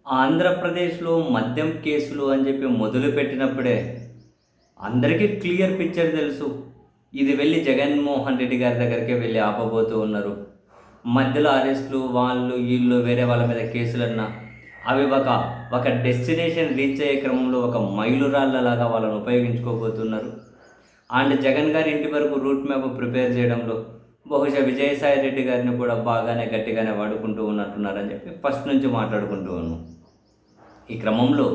ఆంధ్రప్రదేశ్‌లో మద్యం కేసులు అని చెప్పి మొదలుపెట్టినప్పుడే అందరికీ క్లియర్ పిక్చర్ తెలుసు. ఇది వెళ్లి జగన్మోహన్ రెడ్డి గారి దగ్గరికే వెళ్లి ఆపబోతూ ఉన్నారు. మధ్యలో అరెస్ట్‌లు వాళ్ళు, ఈళ్ళు వేరే వాళ్ళ మీద కేసులన్నా అవి ఒక డెస్టినేషన్ రీచ్ అయ్యే క్రమంలో ఒక మైలురాళ్ళలాగా వాళ్ళని ఉపయోగించుకోబోతున్నారు. అండ్ జగన్ గారి ఇంటి వరకు రూట్ మ్యాప్ ప్రిపేర్ చేయడంలో బహుశా విజయసాయి రెడ్డి గారిని కూడా బాగానే గట్టిగానే వాడుకుంటూ ఉన్నట్టున్నారని చెప్పి ఫస్ట్ నుంచి మాట్లాడుకుంటూ ఉన్నాం. ఈ క్రమంలో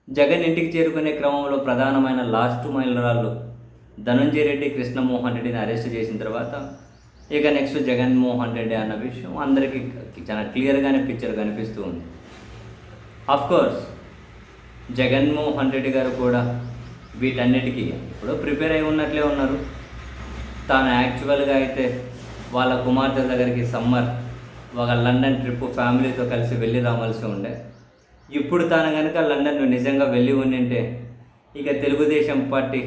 జగన్ ఇంటికి చేరుకునే క్రమంలో ప్రధానమైన లాస్ట్ మైలురాళ్ళు ధనంజయ రెడ్డి, కృష్ణమోహన్ రెడ్డిని అరెస్ట్ చేసిన తర్వాత ఇక నెక్స్ట్ జగన్మోహన్ రెడ్డి అన్న విషయం అందరికీ చాలా క్లియర్గానే పిక్చర్ కనిపిస్తూ ఉంది. కోర్స్ జగన్మోహన్ రెడ్డి గారు కూడా వీటన్నిటికీ ఇప్పుడు ప్రిపేర్ అయి ఉన్నట్లే ఉన్నారు. తాను యాక్చువల్గా అయితే వాళ్ళ కుమార్తె దగ్గరికి సమ్మర్ ఒక లండన్ ట్రిప్ ఫ్యామిలీతో కలిసి వెళ్ళి రావాల్సి ఉండే. ఇప్పుడు తాను కనుక లండన్ నిజంగా వెళ్ళి ఉండింటే ఇక తెలుగుదేశం పార్టీ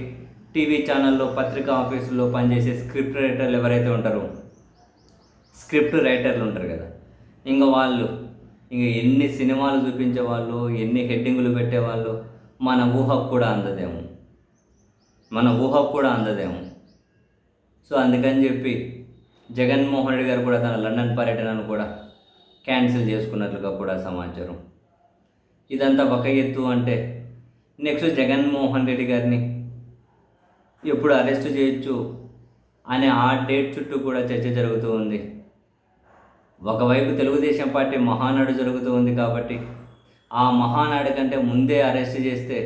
టీవీ ఛానల్లో పత్రికా ఆఫీసుల్లో పనిచేసే స్క్రిప్ట్ రైటర్లు ఎవరైతే ఉంటారో స్క్రిప్ట్ రైటర్లు ఉంటారు కదా, ఇంకా వాళ్ళు ఇంక ఎన్ని సినిమాలు చూపించేవాళ్ళు, ఎన్ని హెడ్డింగులు పెట్టేవాళ్ళు మన ఊహకు కూడా అందదేమో. సో అందుకని చెప్పి జగన్మోహన్ రెడ్డి గారు కూడా తన లండన్ పర్యటనను కూడా క్యాన్సిల్ చేసుకున్నట్లుగా కూడా సమాచారం. ఇదంతా ఒక ఎత్తు అంటే నెక్స్ట్ జగన్మోహన్ రెడ్డి గారిని ఎప్పుడు అరెస్ట్ చేయొచ్చు అనే ఆ డేట్ చుట్టూ కూడా చర్చ జరుగుతూ ఉంది. ఒకవైపు తెలుగుదేశం పార్టీ మహానాడు జరుగుతూ ఉంది కాబట్టి ఆ మహానాడు కంటే ముందే అరెస్ట్ చేస్తే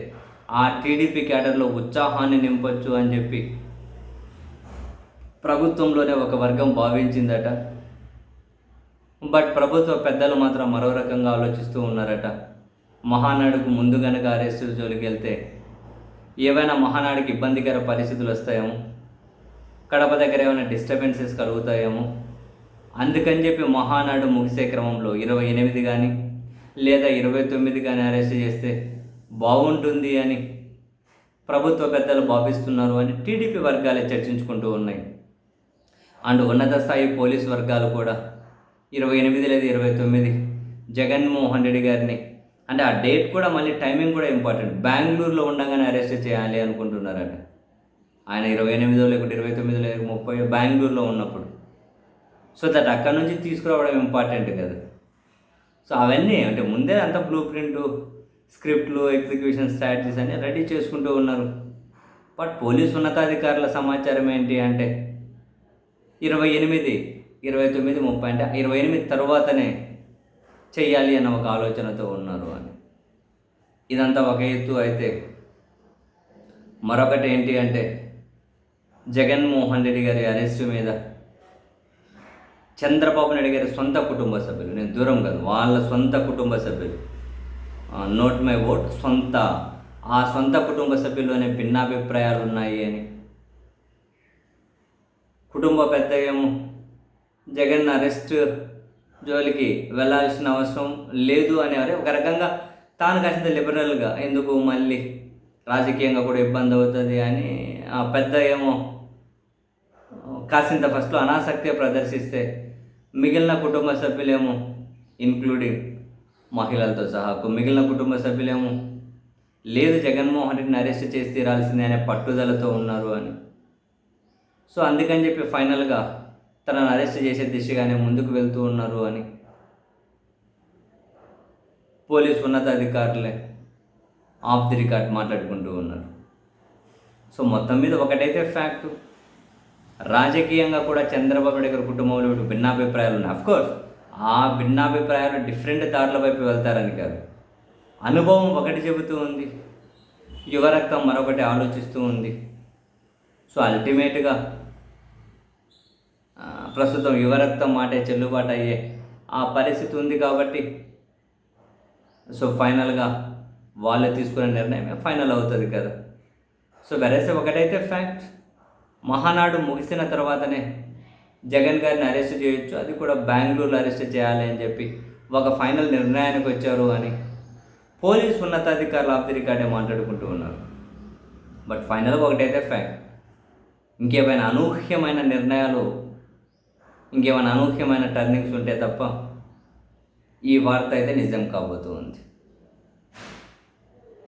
ఆ టీడీపీ క్యాడర్లో ఉత్సాహాన్ని నింపొచ్చు అని చెప్పి ప్రభుత్వంలోనే ఒక వర్గం భావించిందట. బట్ ప్రభుత్వ పెద్దలు మాత్రం మరో రకంగా ఆలోచిస్తూ ఉన్నారట. మహానాడుకు ముందు కనుక అరెస్టు జోలికి వెళ్తే ఏవైనా మహానాడుకి ఇబ్బందికర పరిస్థితులు వస్తాయేమో, కడప దగ్గర ఏమైనా డిస్టర్బెన్సెస్ కలుగుతాయేమో, అందుకని చెప్పి మహానాడు ముగిసే క్రమంలో 28 కానీ లేదా 29 కానీ అరెస్ట్ చేస్తే బాగుంటుంది అని ప్రభుత్వ పెద్దలు భావిస్తున్నారు అని టీడీపీ వర్గాలే చర్చించుకుంటూ ఉన్నాయి. అండ్ ఉన్నత స్థాయి పోలీసు వర్గాలు కూడా 28 లేదా 29 జగన్మోహన్ రెడ్డి గారిని అంటే ఆ డేట్ కూడా మళ్ళీ టైమింగ్ కూడా ఇంపార్టెంట్. బెంగళూరులో ఉండగానే అరెస్ట్ చేయాలి అనుకుంటున్నారట. ఆయన 28 లేకుంటే 29 లేక 30 బెంగళూరులో ఉన్నప్పుడు. సో దట్ అక్కడ నుంచి తీసుకురావడం ఇంపార్టెంట్ కదా. సో అవన్నీ అంటే ముందే అంత బ్లూ ప్రింట్, స్క్రిప్ట్లు, ఎగ్జిక్యూషన్ స్ట్రాటజీస్ అన్నీ రెడీ చేసుకుంటూ ఉన్నారు. బట్ పోలీసు ఉన్నతాధికారుల సమాచారం ఏంటి అంటే 28, 29, 30 అంటే 28 తర్వాతనే చెయ్యాలి అన్న ఒక ఆలోచనతో ఉన్నారు అని. ఇదంతా ఒక ఎత్తు అయితే మరొకటి ఏంటి అంటే జగన్మోహన్ రెడ్డి గారి అరెస్టు మీద చంద్రబాబు నాయుడు గారి సొంత కుటుంబ సభ్యులు, నేను దూరం కాదు, వాళ్ళ సొంత కుటుంబ సభ్యులు, నోట్ మై ఓట్, ఆ సొంత కుటుంబ సభ్యుల్లోనే భిన్నాభిప్రాయాలు ఉన్నాయి అని. కుటుంబ పెద్ద ఏమో జగన్ అరెస్ట్ జోలికి వెళ్ళాల్సిన అవసరం లేదు అనేవారు. ఒక రకంగా తాను కాసింత లిబరల్గా, ఎందుకు మళ్ళీ రాజకీయంగా కూడా ఇబ్బంది అవుతుంది అని ఆ పెద్ద ఏమో కాసింత ఫస్ట్లో అనాసక్తి ప్రదర్శిస్తే మిగిలిన కుటుంబ సభ్యులేమో ఇంక్లూడింగ్ మహిళలతో సహా మిగిలిన కుటుంబ సభ్యులేమో లేదు జగన్మోహన్ రెడ్డిని అరెస్ట్ చేసి తీరాల్సిందే అనే పట్టుదలతో ఉన్నారు అని. సో అందుకని చెప్పి ఫైనల్గా తనను అరెస్ట్ చేసే దిశగానే ముందుకు వెళ్తూ ఉన్నారు అని పోలీసు ఉన్నతాధికారులే ఆఫ్ ది రికార్డ్ మాట్లాడుకుంటూ ఉన్నారు. సో మొత్తం మీద ఒకటైతే ఫ్యాక్టు, రాజకీయంగా కూడా చంద్రబాబు నాయుడు గారి కుటుంబంలో భిన్నాభిప్రాయాలు ఉన్నాయి. అఫ్కోర్స్ ఆ భిన్నాభిప్రాయాలు డిఫరెంట్ దారుల వైపు వెళ్తారని కాదు, అనుభవం ఒకటి చెబుతూ ఉంది, యువరక్తం మరొకటి ఆలోచిస్తూ ఉంది. సో అల్టిమేట్గా ప్రస్తుతం యువరక్తం మాటే చెల్లుబాటు అయ్యే ఆ పరిస్థితి ఉంది కాబట్టి సో ఫైనల్గా వాళ్ళు తీసుకునే నిర్ణయమే ఫైనల్ అవుతుంది కదా. సో వెరసే ఒకటైతే ఫ్యాక్ట్, మహానాడు ముగిసిన తర్వాతనే జగన్ గారిని అరెస్ట్ చేయొచ్చు, అది కూడా బెంగళూరులో అరెస్ట్ చేయాలి అని చెప్పి ఒక ఫైనల్ నిర్ణయానికి వచ్చారు అని పోలీసు ఉన్నతాధికారులు ఆఫ్ ది రికార్డే మాట్లాడుకుంటూ ఉన్నారు. బట్ ఫైనల్గా ఒకటైతే ఫ్యాక్ట్, ఇంకేమైనా అనూహ్యమైన నిర్ణయాలు, ఇంకేమైనా అనూహ్యమైన టర్నింగ్స్ ఉంటే తప్ప ఈ వార్త అయితే నిజం కాబోతూ ఉంది.